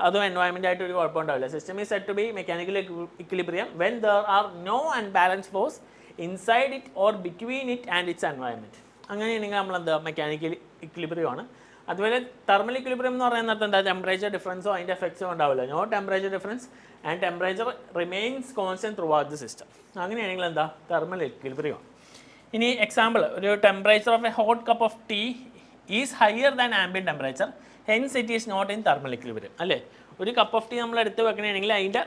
അതും എൻവയോൺമെൻറ്റ് ആയിട്ട് ഒരു കുഴപ്പം ഉണ്ടാവില്ല. System is set to be mechanical equilibrium when there are no unbalance force inside it or between it and its environment. അങ്ങനെയാണെങ്കിൽ നമ്മളെന്താ, മെക്കാനിക്കൽ ഇക്വിലിബ്രിയം ആണ്. അതുപോലെ തെർമൽ ഇക്വിലിബ്രിയം എന്ന് പറയുന്നത് എന്താ, ടെമ്പറേച്ചർ ഡിഫറൻസോ അതിൻ്റെ എഫക്ട്സോ ഉണ്ടാവില്ല. No temperature difference and temperature remains constant throughout the system. അങ്ങനെയാണെങ്കിൽ എന്താ, തെർമൽ ഇക്വിലിബ്രിയം. ഇനി എക്സാമ്പിൾ, ഒരു temperature of a hot cup of tea is higher than ambient temperature, hence it is not in thermal equilibrium. അല്ലേ, ഒരു കപ്പ് ഓഫ് ടീ നമ്മൾ എടുത്ത് വെക്കണമെങ്കിൽ അതിൻ്റെ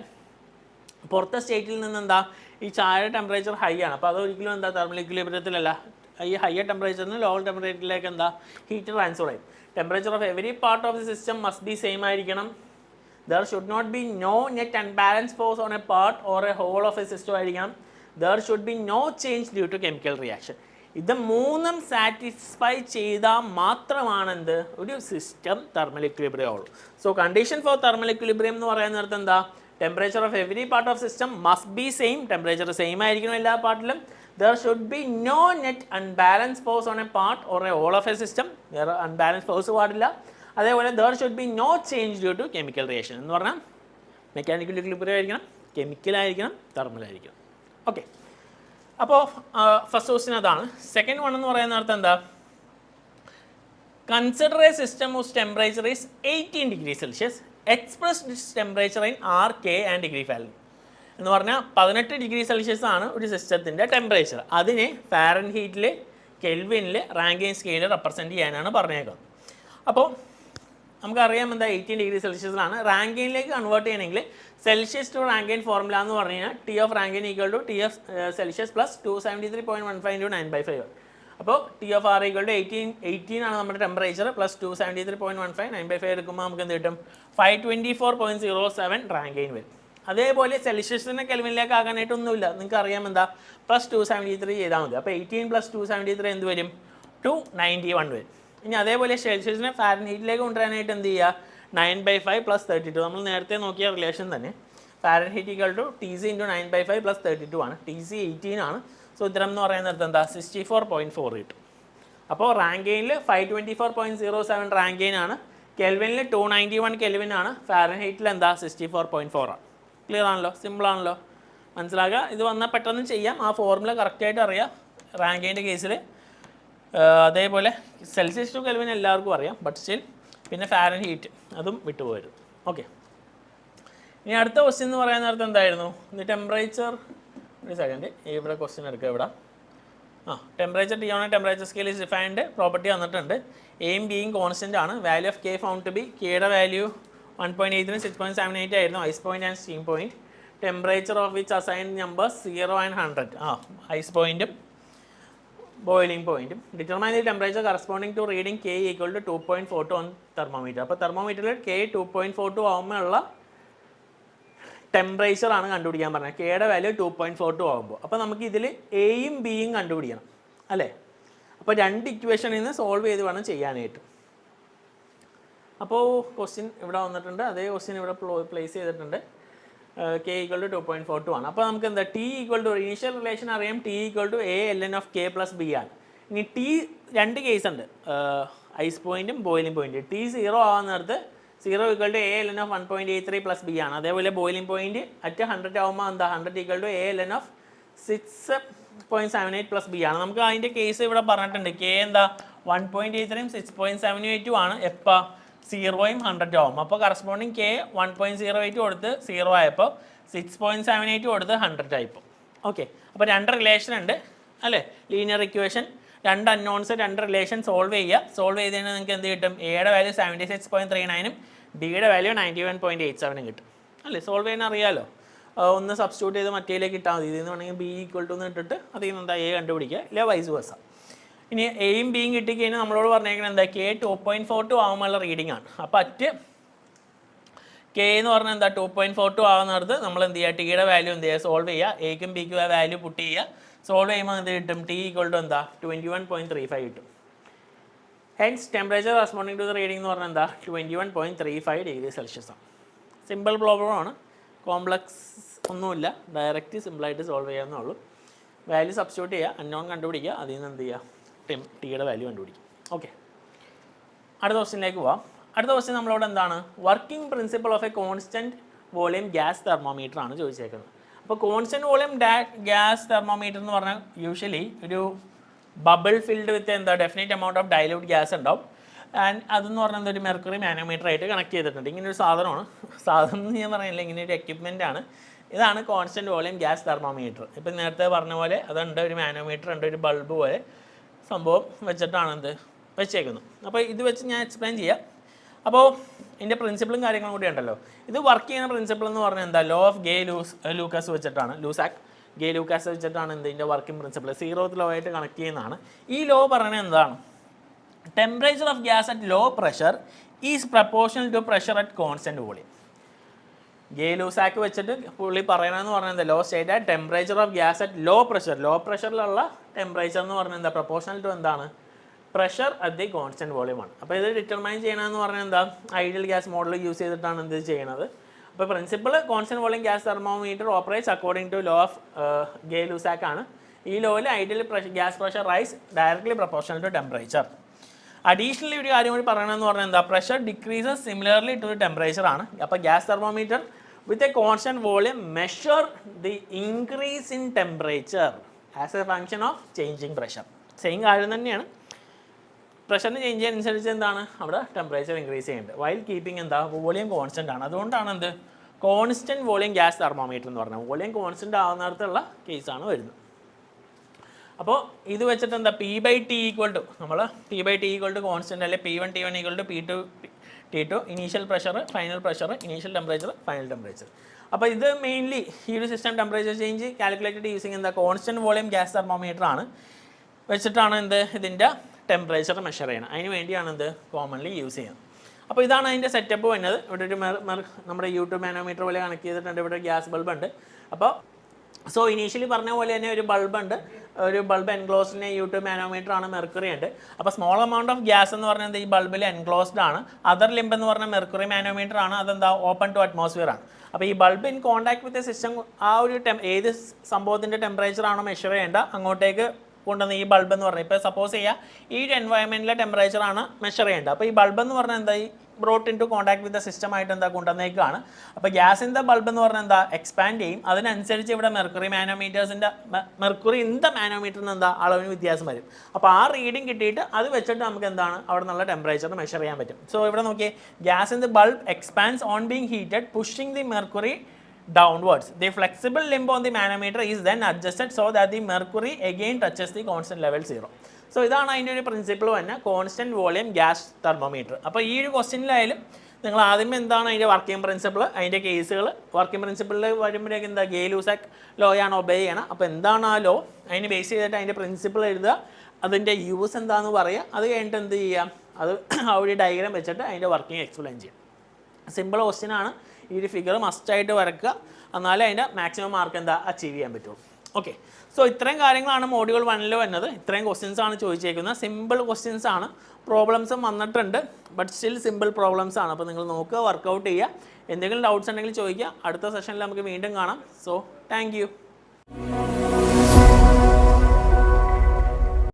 പുറത്തെ സ്റ്റേറ്റിൽ നിന്ന് എന്താ, ഈ ചായയുടെ ടെമ്പറേച്ചർ ഹൈ ആണ്. അപ്പോൾ അതൊരിക്കലും എന്താ, തെർമൽ ഇക്വിലിബ്രിയത്തിലല്ല. ഈ ഹയർ ടെമ്പറേച്ചറിന് ലോവർ ടെമ്പറേച്ചറിലേക്ക് എന്താ, ഹീറ്റ് ട്രാൻസ്ഫർ ചെയ്യും. Temperature of every part of the system must be same ആയിരിക്കണം. There should not be no net unbalance force on a part or a whole of a system ആയിരിക്കണം. There should be no change due to chemical reaction. ഇത് 3ഉം സാറ്റിസ്ഫൈ ചെയ്താൽ മാത്രമാണ് എന്ത്, ഒരു സിസ്റ്റം തെർമൽ ഇക്വിലിബ്രിയം ഉള്ളൂ. So condition for thermal equilibrium എന്ന് പറയുന്നത് എന്താ, temperature of every part of system must be same, temperature same ആയിരിക്കണം എല്ലാ പാർട്ടിലും. There should be no net unbalanced force on a part or a whole of a system. There are unbalanced force പാടില്ല. അതേപോലെ there should be no change due to chemical reaction. എന്ന് പറഞ്ഞാൽ മെക്കാനിക്കൽ ഇക്വിലിബ്രിയം ആയിരിക്കണം, കെമിക്കൽ ആയിരിക്കണം, തെർമൽ ആയിരിക്കണം. ഓക്കെ, അപ്പോൾ ഫസ്റ്റ് ക്വസ്റ്റ്യൻ അതാണ്. സെക്കൻഡ് വൺ എന്ന് പറയുന്ന അർത്ഥം എന്താ, consider A system whose temperature is 18 degrees Celsius. Express this temperature in R, K and degree Fahrenheit. എന്ന് പറഞ്ഞാൽ 18 ഡിഗ്രി സെൽഷ്യസ് ആണ് ഒരു സിസ്റ്റത്തിൻ്റെ ടെമ്പറേച്ചർ. അതിനെ ഫാരൻഹീറ്റിൽ, കെൽവിനിൽ, റാങ്കൈൻ സ്കെയിൽ റെപ്രസെൻറ്റ് ചെയ്യാനാണ് പറഞ്ഞേക്കുന്നത്. അപ്പോൾ നമുക്കറിയാം എന്താ, 18 ഡിഗ്രി സെൽഷ്യസിലാണ്. റാങ്കൈനിലേക്ക് കൺവേർട്ട് ചെയ്യണമെങ്കിൽ സെൽഷ്യസ് ടു റാങ്കൈൻ ഫോർമുല എന്ന് പറഞ്ഞു കഴിഞ്ഞാൽ T of Rankine equal to T of Celsius plus 273.15 × 9/5. അപ്പോൾ T of R equal to 18 ആണ് നമ്മുടെ ടെമ്പറേച്ചർ, പ്ലസ് 273.15 9/5 എടുക്കുമ്പോൾ നമുക്ക് എന്ത് കിട്ടും, 524.07 റാങ്കൈൻ വരും. അതേപോലെ സെൽഷ്യസിനെ കെൽവിനിലേക്ക് ആകാനായിട്ടൊന്നുമില്ല, നിങ്ങൾക്ക് അറിയാം എന്താ, പ്ലസ് 273 ചെയ്താൽ മതി. അപ്പോൾ 18 + 273 എന്ത് വരും, 291 വരും. ഇനി അതേപോലെ സെൽഷ്യസിനെ ഫാരൻഹീറ്റിലേക്ക് കൊണ്ടുവരാനായിട്ട് എന്ത് ചെയ്യുക, 9/5 + 32. നമ്മൾ നേരത്തെ നോക്കിയ റിലേഷൻ തന്നെ, ഫാരൻഹീറ്റ് ഈക്വൽ ടു TC × 9/5 + 32 ആണ്. TC 18 ആണ്. സോ ഉത്തരം എന്ന് പറയുന്നത് എന്താ, 64.4 കിട്ടും. അപ്പോൾ റാങ്കൈനിൽ 524.07 റാങ്കൈൻ ആണ്, കെൽവിനിൽ 291 കെൽവിൻ ആണ്, ഫാരൻഹീറ്റിൽ എന്താ 64.4 ആണ്. ക്ലിയർ ആണല്ലോ, സിമ്പിൾ ആണല്ലോ, മനസ്സിലാക്കുക. ഇത് വന്നാൽ പെട്ടെന്ന് ചെയ്യാം, ആ ഫോർമുല കറക്റ്റായിട്ട് അറിയാം റാങ്കൈൻ്റെ കേസിൽ. അതേപോലെ സെൽഷ്യസ് ടു കെൽവിൻ എല്ലാവർക്കും അറിയാം, ബട്ട് സ്റ്റിൽ പിന്നെ ഫാരൻഹീറ്റ് അതും വിട്ടുപോയിരുന്നു. ഓക്കെ, ഇനി അടുത്ത ക്വസ്റ്റ്യൻ എന്ന് പറയുന്ന നേരത്തെ എന്തായിരുന്നു, ഇത് ടെമ്പറേച്ചർ, ഒരു സെക്കൻഡ് ഇവിടെ ക്വസ്റ്റ്യൻ എടുക്കുക. ഇവിടെ temperature T on temperature scale is defined, property വന്നിട്ടുണ്ട്. എയും ബിയും കോൺസ്റ്റൻ്റ് ആണ്. Value of K found to be, കെയുടെ വാല്യൂ 1.83 6.78 ആയിരുന്നു, ice point and steam point. Temperature of which assign numbers 0 and 100. Ice പോയിന്റും ബോയിലിംഗ് പോയിന്റും. Determine the temperature corresponding to reading K equal to 2.42 on thermometer. അപ്പോൾ തെർമോമീറ്ററിൽ കെ 2.42 ആകുമ്പോഴുള്ള ടെമ്പറേച്ചർ ആണ് കണ്ടുപിടിക്കാൻ പറഞ്ഞത്, കെയുടെ വാല്യൂ 2.42 ആകുമ്പോൾ. അപ്പോൾ നമുക്ക് ഇതിൽ എയും ബിയും കണ്ടുപിടിക്കണം അല്ലേ. അപ്പോൾ 2 ഇക്വേഷനിൽ നിന്ന് സോൾവ് ചെയ്ത് വേണം ചെയ്യാനായിട്ട്. അപ്പോൾ ക്വസ്റ്റ്യൻ ഇവിടെ വന്നിട്ടുണ്ട്, അതേ ക്വസ്റ്റ്യൻ ഇവിടെ പ്ലേസ് ചെയ്തിട്ടുണ്ട്. കെ ഈക്വൽ ടു 2.42 ആണ്. അപ്പോൾ നമുക്ക് എന്താ, T equal to, initial relation അറിയാം, T equal to A ln of k + b ആണ്. ഇനി ടി 2 കേസ് ഉണ്ട്, ഐസ് പോയിന്റും ബോയിലിംഗ് പോയിന്റ്. ടി 0 ആവുന്നിടത്ത് 0 equal to A ln of 1.83 + b ആണ്. അതേപോലെ ബോയിലിംഗ് പോയിന്റ് അറ്റ് 100 ആകുമ്പോൾ എന്താ, 100 equal to A ln of 6.78 + b ആണ്. നമുക്ക് അതിൻ്റെ കേസ് ഇവിടെ പറഞ്ഞിട്ടുണ്ട്. കെ എന്താ 1.83 6.78 ആണ്. എപ്പോൾ 0 ഉം 100 ആവും. അപ്പോൾ കറസ്പോണ്ടിങ് കെ 1.08 കൊടുത്ത് 0 ആയപ്പോൾ 6.78 കൊടുത്ത് 100 ടൈപ്പ്. ഓക്കെ, അപ്പോൾ 2 റിലേഷൻ ഉണ്ട് അല്ലേ, linear equation, 2 unknowns, 2 relation solve ചെയ്ത് കഴിഞ്ഞാൽ നിങ്ങൾക്ക് എന്ത് കിട്ടും? എയുടെ വാല്യൂ 76.39 ഡിയുടെ വാല്യൂ 91.87 കിട്ടും അല്ലേ. സോൾവ് ചെയ്യാൻ അറിയാമല്ലോ, ഒന്ന് സബ്സ്റ്റിറ്റ്യൂട്ട് ചെയ്ത് മറ്റേലേക്ക് ഇട്ടാൽ മതി. ഇതിൽ നിന്ന് വേണമെങ്കിൽ ബി ഈക്വൽ ടു എന്ന് ഇട്ടിട്ട് അതിൽ നിന്ന് എന്താ എ കണ്ടുപിടിക്കുക, ഇല്ല വൈസ് വേഴ്സ. ഇനി എയും ബിയും കിട്ടിക്കഴിഞ്ഞാൽ നമ്മളോട് പറഞ്ഞേക്കുന്നത് എന്താ, കെ 2.42 ആകുമ്പോഴുള്ള റീഡിംഗ് ആണ്. അപ്പോൾ അറ്റ് കെ എന്ന് പറഞ്ഞാൽ എന്താ 2.42 ആവുന്നിടത്ത് നമ്മൾ എന്ത് ചെയ്യുക, ടിയുടെ വാല്യൂ എന്ത് ചെയ്യുക, സോൾവ് ചെയ്യുക, എക്കും ബിക്കും ആ വാല്യൂ പുട്ട് ചെയ്യുക. സോൾവ് ചെയ്യുമ്പോൾ എന്ത് കിട്ടും, ടി ഈക്വൽ ടു എന്താ 21.35 കിട്ടും. Hence temperature responding to the reading എന്ന് പറഞ്ഞാൽ എന്താ 21.35 ഡിഗ്രി സെൽഷ്യസ് ആണ്. സിമ്പിൾ പ്രോബ്ലമാണ്, കോംപ്ലക്സ് ഒന്നുമില്ല, ഡയറക്റ്റ് സിമ്പിളായിട്ട് സോൾവ് ചെയ്യാവുന്നുള്ളൂ. വാല്യൂ സബ്സ്റ്റിറ്റ്യൂട്ട് ചെയ്യുക, അൺനോൺ കണ്ടുപിടിക്കുക, അതിൽ നിന്ന് എന്ത് ചെയ്യുക, ടിയുടെ വാല്യൂ കണ്ടുപിടിക്കും. ഓക്കെ, അടുത്ത ക്വസ്റ്റ്യനിലേക്ക് പോവാം. അടുത്ത ക്വസ്റ്റ്യൻ നമ്മളോട് എന്താണ്, working principle of A constant volume gas thermometer ആണ് ചോദിച്ചേക്കുന്നത്. അപ്പോൾ കോൺസ്റ്റൻറ്റ് വോളിയം ഗ്യാസ് തെർമോമീറ്റർ എന്ന് പറഞ്ഞാൽ യൂഷ്വലി ഒരു ബബിൾ ഫിൽഡ് വിത്ത് എന്താ definite amount of dilute gas ഉണ്ടാവും. ആൻഡ് അതെന്ന് പറഞ്ഞാൽ ഒരു മെർക്കുറി മാനോമീറ്റർ ആയിട്ട് കണക്ട് ചെയ്തിട്ടുണ്ട്. ഇങ്ങനെ ഒരു സാധനമാണ്, സാധനം എന്ന് ഞാൻ പറയുന്നില്ല, ഇങ്ങനെ ഒരു എക്യുപ്മെൻ്റ് ആണ്. ഇതാണ് കോൺസ്റ്റൻറ്റ് വോളിയം ഗ്യാസ് തെർമോമീറ്റർ. ഇപ്പം നേരത്തെ പറഞ്ഞ പോലെ അതുണ്ട്, ഒരു മാനോമീറ്റർ ഉണ്ട്, ഒരു ബൾബ് പോലെ സംഭവം വെച്ചിട്ടാണ് എന്ത് വെച്ചേക്കുന്നത്. അപ്പോൾ ഇത് വെച്ച് ഞാൻ എക്സ്പ്ലെയിൻ ചെയ്യാം. അപ്പോൾ ഇതിൻ്റെ പ്രിൻസിപ്പിളും കാര്യങ്ങളും കൂടി ഉണ്ടല്ലോ. ഇത് വർക്ക് ചെയ്യുന്ന പ്രിൻസിപ്പിൾ എന്ന് പറഞ്ഞാൽ എന്താ, ലോ ഓഫ് ലൂക്കാസ് വെച്ചിട്ടാണ്, ലൂക്കാസ് വെച്ചിട്ടാണ് ഇതിൻ്റെ വർക്കിംഗ് പ്രിൻസിപ്പിൾ 0th ലോ ആയിട്ട് കണക്ട് ചെയ്യുന്നതാണ്. ഈ ലോ പറയുന്നത് എന്താണ്, temperature of gas at low pressure is proportional to pressure at constant volume. Lussac വെച്ചിട്ട് പുള്ളി പറയണമെന്ന് പറഞ്ഞാൽ എന്താ, law state at temperature of gas at low പ്രഷറിലുള്ള ടെമ്പറേച്ചർ എന്ന് പറഞ്ഞാൽ എന്താ, പ്രപ്പോർഷണൽ ടു എന്താണ്, പ്രഷർ അറ്റ് ദി കോൺസ്റ്റൻറ്റ് വോളിയമാണ്. അപ്പോൾ ഇത് ഡിറ്റർമൈൻ ചെയ്യണമെന്ന് പറഞ്ഞാൽ എന്താ, ഐഡിയൽ ഗ്യാസ് മോഡൽ യൂസ് ചെയ്തിട്ടാണ് എന്ത് ചെയ്യണത്. അപ്പോൾ principle constant volume gas thermometer operates according to law of Lussac ആണ്. ഈ ലോയിൽ ideal gas pressure rise directly proportional to temperature. Additionally ഒരു കാര്യം കൂടി പറയണമെന്ന് പറഞ്ഞാൽ എന്താ, pressure decreases similarly to temperature ആണ്. അപ്പോൾ gas thermometer with a constant volume measure the increase in temperature as a function of changing pressure. Same കാര്യം തന്നെയാണ്, പ്രഷറിന് ചേഞ്ച് ചെയ്യാൻ അനുസരിച്ച് എന്താണ് അവിടെ ടെമ്പറേച്ചർ ഇൻക്രീസ് ചെയ്യുന്നുണ്ട്, വൈൽ കീപ്പിംഗ് എന്താ വോളിയം കോൺസ്റ്റൻ്റ് ആണ്. അതുകൊണ്ടാണ് എന്ത് കോൺസ്റ്റൻറ്റ് വോളിയം ഗ്യാസ് തെർമോമീറ്റർ എന്ന് പറഞ്ഞാൽ വോളിയം കോൺസ്റ്റൻ്റ് ആവുന്നിടത്തുള്ള കേസാണ് വരുന്നത്. അപ്പോൾ ഇത് വെച്ചിട്ട് എന്താ P/T ഈക്വൽ ടു നമ്മൾ P/T ഈക്വൽ ടു കോൺസ്റ്റൻ്റ് അല്ലെ P1 T1 equal to P2 T2 initial pressure final pressure initial temperature final temperature. അപ്പോൾ ഇത് മെയിൻലി ഈ ഒരു system temperature change calculated using എന്താ കോൺസ്റ്റൻറ്റ് വോളിയം ഗ്യാസ് തെർമോമീറ്റർ ആണ് വെച്ചിട്ടാണ് എന്ത് ഇതിൻ്റെ ടെമ്പറേച്ചർ മെഷർ ചെയ്യണം. അതിന് വേണ്ടിയാണ് എന്ത് കോമൺലി യൂസ് ചെയ്യുന്നത്. അപ്പോൾ ഇതാണ് അതിൻ്റെ സെറ്റപ്പ് വരുന്നത്. ഇവിടെ ഒരു നമ്മുടെ യൂട്യൂബ് മാനോമീറ്റർ പോലെ കണക്ട് ചെയ്തിട്ടുണ്ട്, ഇവിടെ ഗ്യാസ് ബൾബ് ഉണ്ട്. അപ്പോൾ സോ ഇനീഷ്യലി പറഞ്ഞ പോലെ തന്നെ ഒരു ബൾബ് ഉണ്ട്, ഒരു ബൾബ് എൻക്ലോസ്ഡിന് യൂട്യൂബ് മാനോമീറ്റർ ആണ്, മെർക്കുറി ഉണ്ട്. അപ്പോൾ സ്മോൾ എമൗണ്ട് ഓഫ് ഗ്യാസ് എന്ന് പറഞ്ഞാൽ ഈ ബൾബിൽ എൻക്ലോസ്ഡ് ആണ്. അതർ ലിംബ് എന്ന് പറഞ്ഞാൽ മെർക്കുറി മാനോമീറ്റർ ആണ്, അതെന്താ ഓപ്പൺ ടു അറ്റ്മോസ്ഫിയർ ആണ്. അപ്പോൾ ഈ bulb in contact with a system ആ ഒരു ഏത് സംഭവത്തിൻ്റെ ടെമ്പറേച്ചർ ആണോ മെഷർ ചെയ്യേണ്ട അങ്ങോട്ടേക്ക് കൊണ്ടുവന്ന് ഈ ബൾബ് എന്ന് പറഞ്ഞാൽ ഇപ്പോൾ സപ്പോസ് ചെയ്യുക ഈ ഒരു എൻവയോൺമെൻറ്റിലെ ടെമ്പറേച്ചർ ആണ് മെഷർ ചെയ്യേണ്ടത്. അപ്പോൾ ഈ ബൾബ് എന്ന് പറഞ്ഞാൽ എന്താ ഈ brought into contact with the system ആയിട്ട് എന്താ കൊണ്ടുവന്നേക്കാണ്. അപ്പോൾ ഗ്യാസ് ഇൻ ദ ബൾബ് എന്ന് പറഞ്ഞാൽ എന്താ എക്സ്പാൻഡ് ചെയ്യും. അതിനനുസരിച്ച് ഇവിടെ മെർക്കുറി ഇൻ ദ മാനോമീറ്ററിന് എന്താ അളവിന് വ്യത്യാസം വരും. അപ്പോൾ ആ റീഡിങ് കിട്ടിയിട്ട് അത് വെച്ചിട്ട് നമുക്ക് എന്താണ് അവിടെ നിന്നുള്ള ടെമ്പറേച്ചർ മെഷർ ചെയ്യാൻ പറ്റും. സോ ഇവിടെ നോക്കിയേ, gas in the bulb expands on being heated pushing the mercury downwards. The flexible limb on the manometer is then adjusted so that the mercury again touches the constant level 0. So ഇതാണ് അതിൻ്റെ ഒരു പ്രിൻസിപ്പിൾ തന്നെ കോൺസ്റ്റൻറ്റ് വോളിയം ഗ്യാസ് തെർമോമീറ്റർ. അപ്പോൾ ഈ ഒരു ക്വസ്റ്റ്യനിലായാലും നിങ്ങൾ ആദ്യമേ എന്താണ് അതിൻ്റെ വർക്കിംഗ് പ്രിൻസിപ്പിൾ, അതിൻ്റെ കേസുകൾ വർക്കിംഗ് പ്രിൻസിപ്പിളിൽ വരുമ്പോഴേക്ക് എന്താ ലൂസാക്ക് ലോ ആണ് ഒബേ ചെയ്യണം. അപ്പോൾ എന്താണ് ആ ലോ, അതിന് ബേസ് ചെയ്തിട്ട് അതിൻ്റെ പ്രിൻസിപ്പിൾ എഴുതുക, അതിൻ്റെ യൂസ് എന്താണെന്ന് പറയുക, അത് കഴിഞ്ഞിട്ട് എന്ത് ചെയ്യാം, അത് ആ ഒരു ഡയഗ്രാം വെച്ചിട്ട് അതിൻ്റെ വർക്കിംഗ് എക്സ്പ്ലെയിൻ ചെയ്യാം. സിമ്പിൾ ക്വസ്റ്റ്യൻ ആണ്. ഈ ഒരു ഫിഗർ മസ്റ്റായിട്ട് വരക്കുക, എന്നാലേ അതിൻ്റെ മാക്സിമം മാർക്ക് എന്താ അച്ചീവ് ചെയ്യാൻ പറ്റുള്ളൂ. ഓക്കെ, സോ ഇത്രയും കാര്യങ്ങളാണ് മോഡ്യൂൾ 1 വന്നത്. ഇത്രയും ക്വസ്റ്റ്യൻസ് ആണ് ചോദിച്ചേക്കുന്നത്. സിമ്പിൾ ക്വസ്റ്റ്യൻസ് ആണ്, പ്രോബ്ലംസും വന്നിട്ടുണ്ട്, ബട്ട് സ്റ്റിൽ സിമ്പിൾ പ്രോബ്ലംസ് ആണ്. അപ്പോൾ നിങ്ങൾ നോക്കുക, വർക്കൗട്ട് ചെയ്യുക. എന്തെങ്കിലും ഡൗട്ട്സ് ഉണ്ടെങ്കിൽ ചോദിക്കുക. അടുത്ത സെഷനിൽ നമുക്ക് വീണ്ടും കാണാം. So thank you.